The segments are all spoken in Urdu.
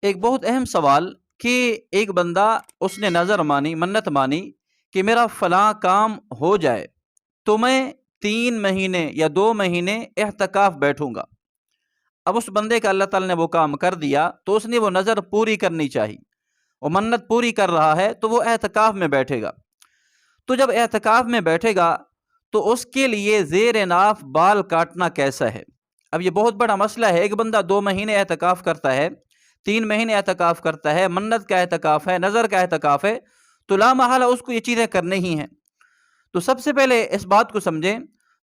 ایک بہت اہم سوال کہ ایک بندہ اس نے نظر مانی، منت مانی کہ میرا فلاں کام ہو جائے تو میں 3 مہینے یا 2 مہینے اعتکاف بیٹھوں گا۔ اب اس بندے کا اللہ تعالیٰ نے وہ کام کر دیا تو اس نے وہ نظر پوری کرنی چاہیے، وہ منت پوری کر رہا ہے تو وہ اعتکاف میں بیٹھے گا۔ تو جب اعتکاف میں بیٹھے گا تو اس کے لیے زیر ناف بال کاٹنا کیسا ہے؟ اب یہ بہت بڑا مسئلہ ہے۔ ایک بندہ 2 مہینے اعتکاف کرتا ہے، 3 مہینے اعتکاف کرتا ہے، منت کا اعتکاف ہے، نظر کا اعتکاف ہے، تو لا محالہ اس کو یہ چیزیں کرنی ہی ہیں۔ تو سب سے پہلے اس بات کو سمجھیں،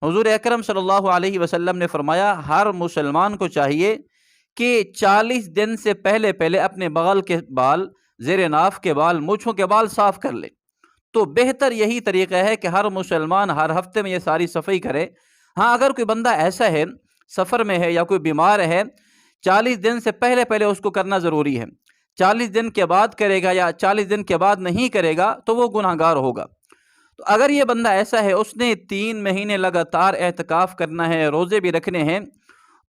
حضور اکرم صلی اللہ علیہ وسلم نے فرمایا ہر مسلمان کو چاہیے کہ 40 دن سے پہلے پہلے اپنے بغل کے بال، زیر ناف کے بال، مونچھوں کے بال صاف کر لے۔ تو بہتر یہی طریقہ ہے کہ ہر مسلمان ہر ہفتے میں یہ ساری صفائی کرے۔ ہاں، اگر کوئی بندہ ایسا ہے سفر میں ہے یا کوئی بیمار ہے، 40 دن سے پہلے پہلے اس کو کرنا ضروری ہے۔ 40 دن کے بعد کرے گا یا 40 دن کے بعد نہیں کرے گا تو وہ گناہ گار ہوگا۔ تو اگر یہ بندہ ایسا ہے، اس نے 3 مہینے لگاتار اعتکاف کرنا ہے، روزے بھی رکھنے ہیں،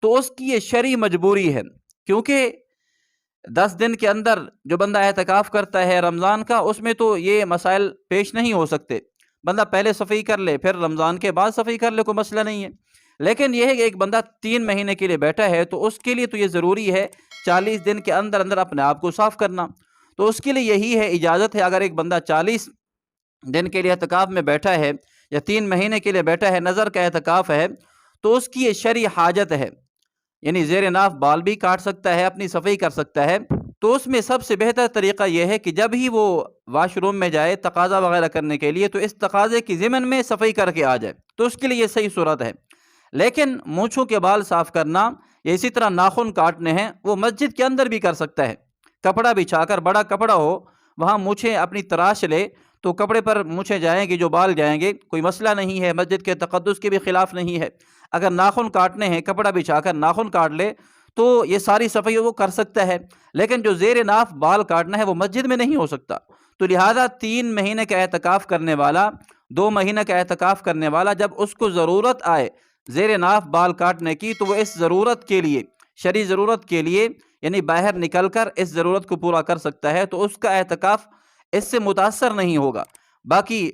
تو اس کی یہ شرعی مجبوری ہے، کیونکہ 10 دن کے اندر جو بندہ اعتکاف کرتا ہے رمضان کا، اس میں تو یہ مسائل پیش نہیں ہو سکتے۔ بندہ پہلے صفائی کر لے، پھر رمضان کے بعد صفائی کر لے، کوئی مسئلہ نہیں ہے۔ لیکن یہ ہے کہ ایک بندہ 3 مہینے کے لیے بیٹھا ہے تو اس کے لیے تو یہ ضروری ہے 40 دن کے اندر اندر اپنے آپ کو صاف کرنا۔ تو اس کے لیے یہی ہے، اجازت ہے، اگر ایک بندہ 40 دن کے لیے اعتکاف میں بیٹھا ہے یا 3 مہینے کے لیے بیٹھا ہے، نظر کا اعتکاف ہے، تو اس کی یہ شرعی حاجت ہے، یعنی زیر ناف بال بھی کاٹ سکتا ہے، اپنی صفائی کر سکتا ہے۔ تو اس میں سب سے بہتر طریقہ یہ ہے کہ جب ہی وہ واش روم میں جائے تقاضا وغیرہ کرنے کے لیے، تو اس تقاضے کی ضمن میں صفائی کر کے آ جائے، تو اس کے لیے یہ صحیح صورت ہے۔ لیکن مونچھوں کے بال صاف کرنا یا اسی طرح ناخن کاٹنے ہیں، وہ مسجد کے اندر بھی کر سکتا ہے۔ کپڑا بچھا کر، بڑا کپڑا ہو، وہاں مونچھیں اپنی تراش لے، تو کپڑے پر مونچھیں جائیں گی، جو بال جائیں گے، کوئی مسئلہ نہیں ہے، مسجد کے تقدس کے بھی خلاف نہیں ہے۔ اگر ناخن کاٹنے ہیں، کپڑا بچھا کر ناخن کاٹ لے تو یہ ساری صفائی وہ کر سکتا ہے۔ لیکن جو زیر ناف بال کاٹنا ہے وہ مسجد میں نہیں ہو سکتا۔ تو لہٰذا 3 مہینے کا اعتکاف کرنے والا، 2 مہینے کا اعتکاف کرنے والا، جب اس کو ضرورت آئے زیر ناف بال کاٹنے کی، تو وہ اس ضرورت کے لیے، شرعی ضرورت کے لیے، یعنی باہر نکل کر اس ضرورت کو پورا کر سکتا ہے، تو اس کا اعتکاف اس سے متاثر نہیں ہوگا۔ باقی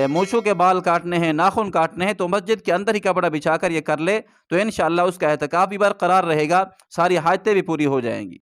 مونچھوں کے بال کاٹنے ہیں، ناخن کاٹنے ہیں، تو مسجد کے اندر ہی کپڑا بچھا کر یہ کر لے تو انشاءاللہ اس کا اعتکاف بھی برقرار رہے گا، ساری حاجتیں بھی پوری ہو جائیں گی۔